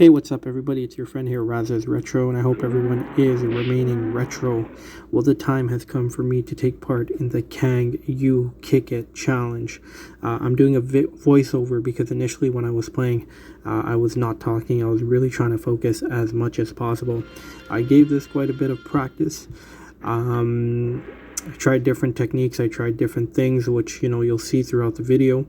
Hey, what's up, everybody? It's your friend here, Raza's Retro, and I hope everyone is remaining retro. Well, the time has come for me to take part in the Kang You Kick It challenge. I'm doing a voiceover because initially when I was playing, I was not talking. I was really trying to focus as much as possible. I gave this quite a bit of practice. I tried different techniques. I tried different things, which, you'll see throughout the video.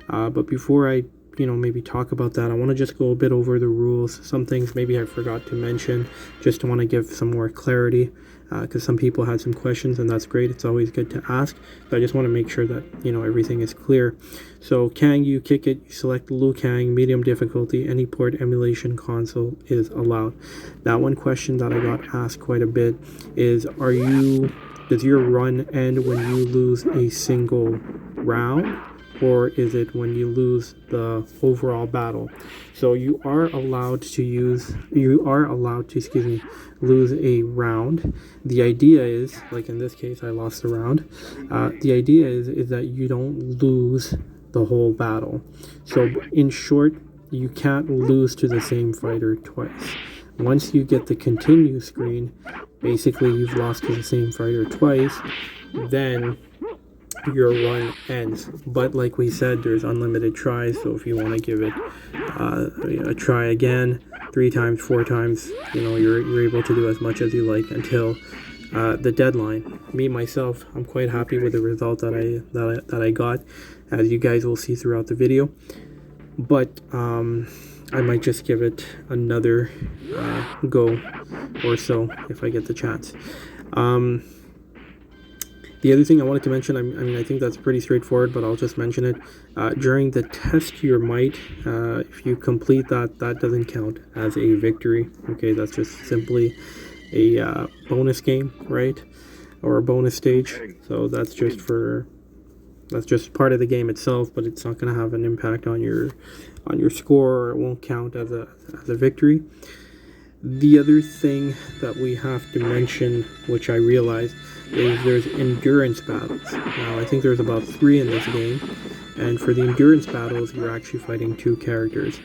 But before I maybe talk about that, I want to just go a bit over the rules. Some things maybe I forgot to mention, just want to give some more clarity, because some people had some questions, and that's great. It's always good to ask, but I just want to make sure that everything is clear. So Kang You Kick It, you select Liu Kang, medium difficulty. Any port emulation console is allowed. Now, one question that I got asked quite a bit is, does your run end when you lose a single round, or is it when you lose the overall battle? So you are allowed to lose a round. The idea is, like in this case, I lost a round. The idea is that you don't lose the whole battle. So in short, you can't lose to the same fighter twice. Once you get the continue screen, basically you've lost to the same fighter twice, then your run ends. But like we said, there's unlimited tries, so if you want to give it a try again 3 times, 4 times, you're able to do as much as you like until the deadline. Me myself, I'm quite happy with the result that I got, as you guys will see throughout the video. But I might just give it another go or so if I get the chance. The other thing I wanted to mention, I think that's pretty straightforward, but I'll just mention it. During the test your might, if you complete that doesn't count as a victory. Okay, that's just simply a bonus game, right? Or a bonus stage. So that's just part of the game itself, but it's not going to have an impact on your score, or it won't count as a victory. The other thing that we have to mention, which I realized, is there's endurance battles. Now, I think there's about 3 in this game, and for the endurance battles, you're actually fighting 2 characters.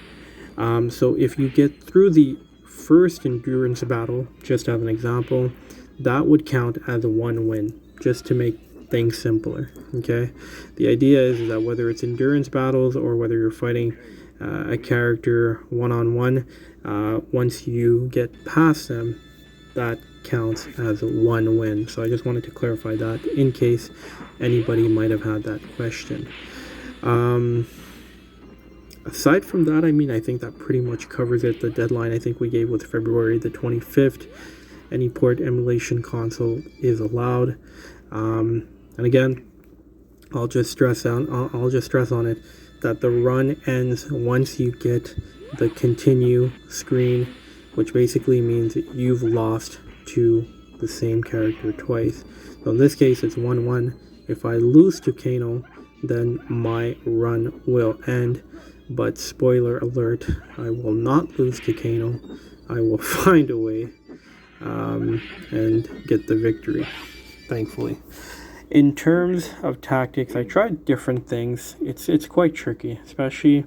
So if you get through the first endurance battle, just as an example, that would count as a 1 win, just to make things simpler. Okay, the idea is that whether it's endurance battles or whether you're fighting a character one-on-one, once you get past them, that counts as 1 win. So I just wanted to clarify that in case anybody might have had that question. Aside from that, I think that pretty much covers it. The deadline I think we gave was February the 25th. Any port emulation console is allowed. And again, I'll just stress on it that the run ends once you get the continue screen, which basically means that you've lost to the same character twice. So in this case, it's 1-1. If I lose to Kano, then my run will end. But spoiler alert, I will not lose to Kano. I will find a way and get the victory, thankfully. In terms of tactics, I tried different things. It's quite tricky, especially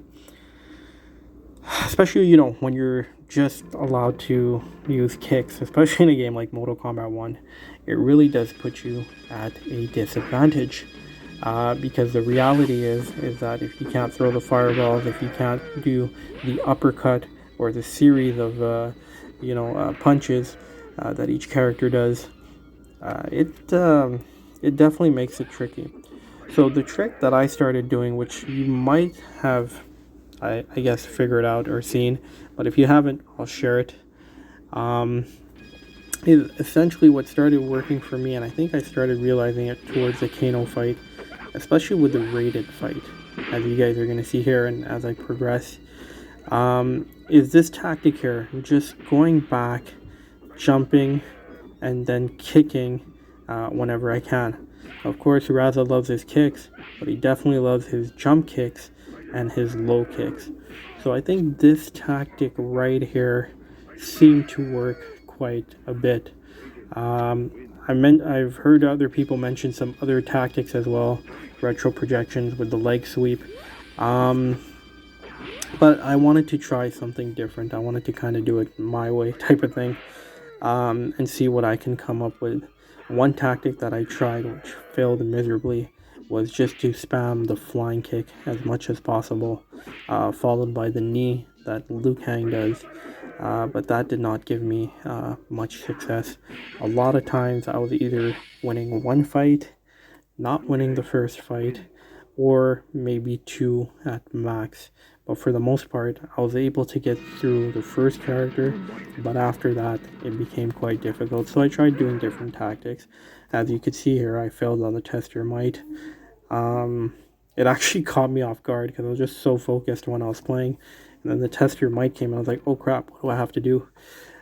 when you're just allowed to use kicks, especially in a game like Mortal Kombat 1. It really does put you at a disadvantage, because the reality is that if you can't throw the fireballs, if you can't do the uppercut or the series of punches that each character does, it definitely makes it tricky. So the trick that I started doing, which you might have, I guess, figured out or seen, but if you haven't, I'll share it, is essentially what started working for me, and I think I started realizing it towards the Kano fight, especially with the rated fight, as you guys are going to see here and as I progress, is this tactic here, just going back, jumping, and then kicking whenever I can. Of course, Raza loves his kicks, but he definitely loves his jump kicks and his low kicks. So I think this tactic right here seemed to work quite a bit. I've heard other people mention some other tactics as well, retro projections with the leg sweep. But I wanted to try something different. I wanted to kind of do it my way type of thing, and see what I can come up with. One tactic that I tried, which failed miserably, was just to spam the flying kick as much as possible, followed by the knee that Kang does. But that did not give me much success. A lot of times I was either winning one fight, not winning the first fight, or maybe two at max. But for the most part, I was able to get through the first character, but after that, it became quite difficult. So I tried doing different tactics. As you could see here, I failed on the tester might. It actually caught me off guard because I was just so focused when I was playing. And then the tester might came and I was like, oh crap, what do I have to do?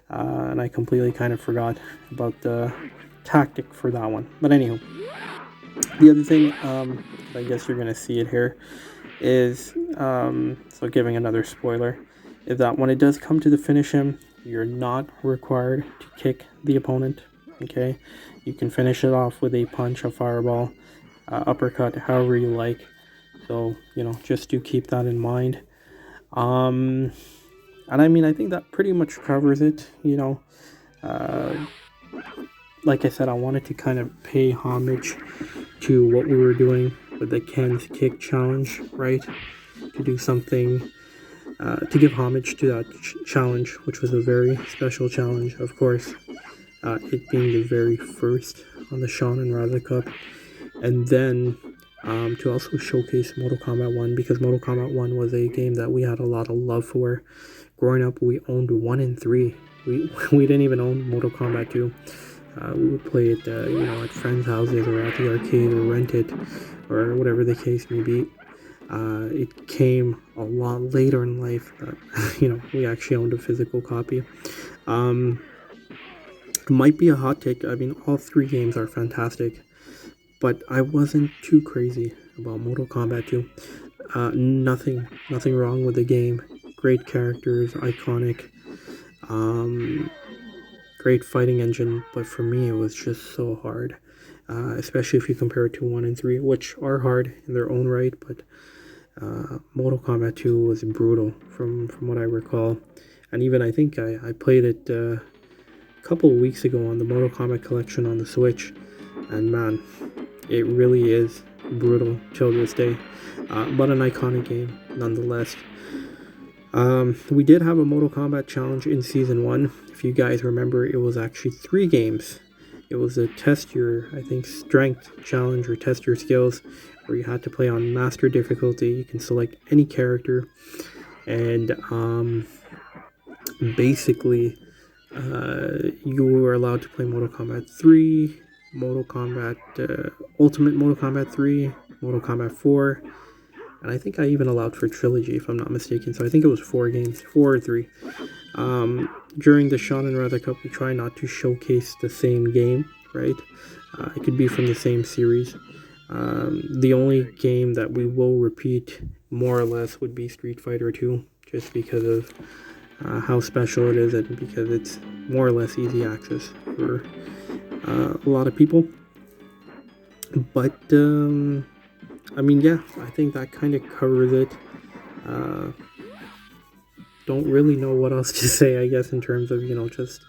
And I completely kind of forgot about the tactic for that one. But anywho, the other thing, I guess you're going to see it here, is, so giving another spoiler, is that when it does come to the finish him, you're not required to kick the opponent, okay? You can finish it off with a punch, a fireball, uppercut, however you like. So, just do keep that in mind. And I mean, I think that pretty much covers it, like I said, I wanted to kind of pay homage to what we were doing with the Ken's Kick Challenge, right? To do something, to give homage to that challenge, which was a very special challenge, of course. It being the very first on the Shan Raza Cup. And then to also showcase Mortal Kombat 1, because Mortal Kombat 1 was a game that we had a lot of love for. Growing up, we owned 1 and 3. We didn't even own Mortal Kombat 2. We would play it, at friends' houses or at the arcade or rent it or whatever the case may be. It came a lot later in life that, we actually owned a physical copy. It might be a hot take. I mean, all 3 games are fantastic, but I wasn't too crazy about Mortal Kombat 2. Nothing wrong with the game. Great characters, iconic. Great fighting engine, but for me it was just so hard, especially if you compare it to 1 and 3, which are hard in their own right, but Mortal Kombat 2 was brutal from what I recall. And even I think I played it a couple of weeks ago on the Mortal Kombat collection on the Switch, and man, it really is brutal till this day, but an iconic game nonetheless. We did have a Mortal Kombat challenge in Season 1. If you guys remember, it was actually 3 games. It was a test your, I think, strength challenge or test your skills, where you had to play on master difficulty. You can select any character, and basically you were allowed to play Mortal Kombat 3, Mortal Kombat, Ultimate Mortal Kombat 3, Mortal Kombat 4, and I think I even allowed for Trilogy, if I'm not mistaken. So I think it was 4 games, 4 or 3. During the Shan Raza Cup, we try not to showcase the same game, right? It could be from the same series. The only game that we will repeat, more or less, would be Street Fighter 2, just because of how special it is, and because it's more or less easy access for a lot of people. But I mean, yeah, I think that kind of covers it. Don't really know what else to say, I guess, in terms of, just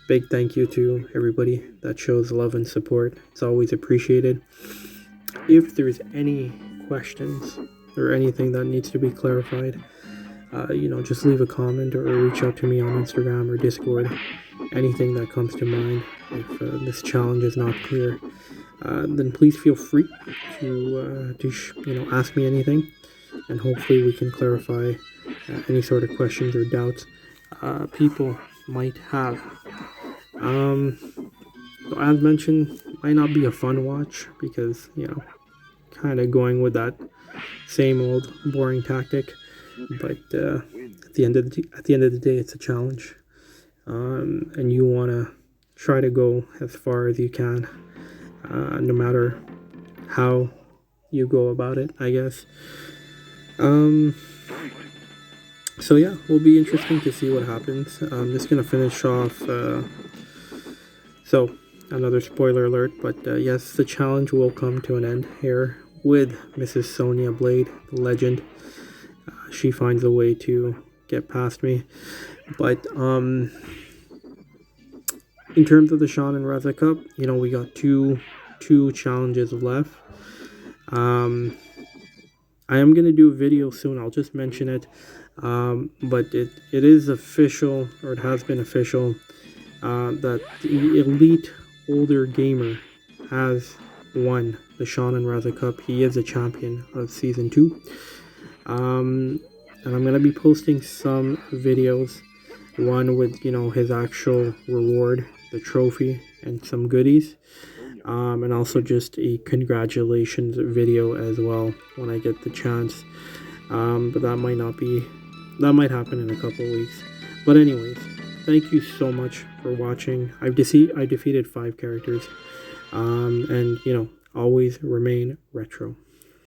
big thank you to everybody that shows love and support. It's always appreciated. If there's any questions or anything that needs to be clarified, just leave a comment or reach out to me on Instagram or Discord. Anything that comes to mind. If this challenge is not clear, then please feel free to ask me anything, and hopefully we can clarify any sort of questions or doubts people might have. So as mentioned, might not be a fun watch because kind of going with that same old boring tactic, but at the end of the day, it's a challenge, and you want to try to go as far as you can, no matter how you go about it, I guess. So yeah, will be interesting to see what happens. I'm just gonna finish off. So another spoiler alert, but yes, the challenge will come to an end here with Mrs. Sonya Blade, the legend. she finds a way to get past me. But in terms of the Shan Raza Cup, we got two challenges left. I am gonna do a video soon. I'll just mention it. But it is official, or it has been official, that the elite older gamer has won the Shan Raza Cup. He is a champion of season 2. And I'm gonna be posting some videos, one with his actual reward, the trophy, and some goodies, and also just a congratulations video as well when I get the chance. But that might happen in a couple of weeks. But anyways, thank you so much for watching. I defeated 5 characters, and always remain retro.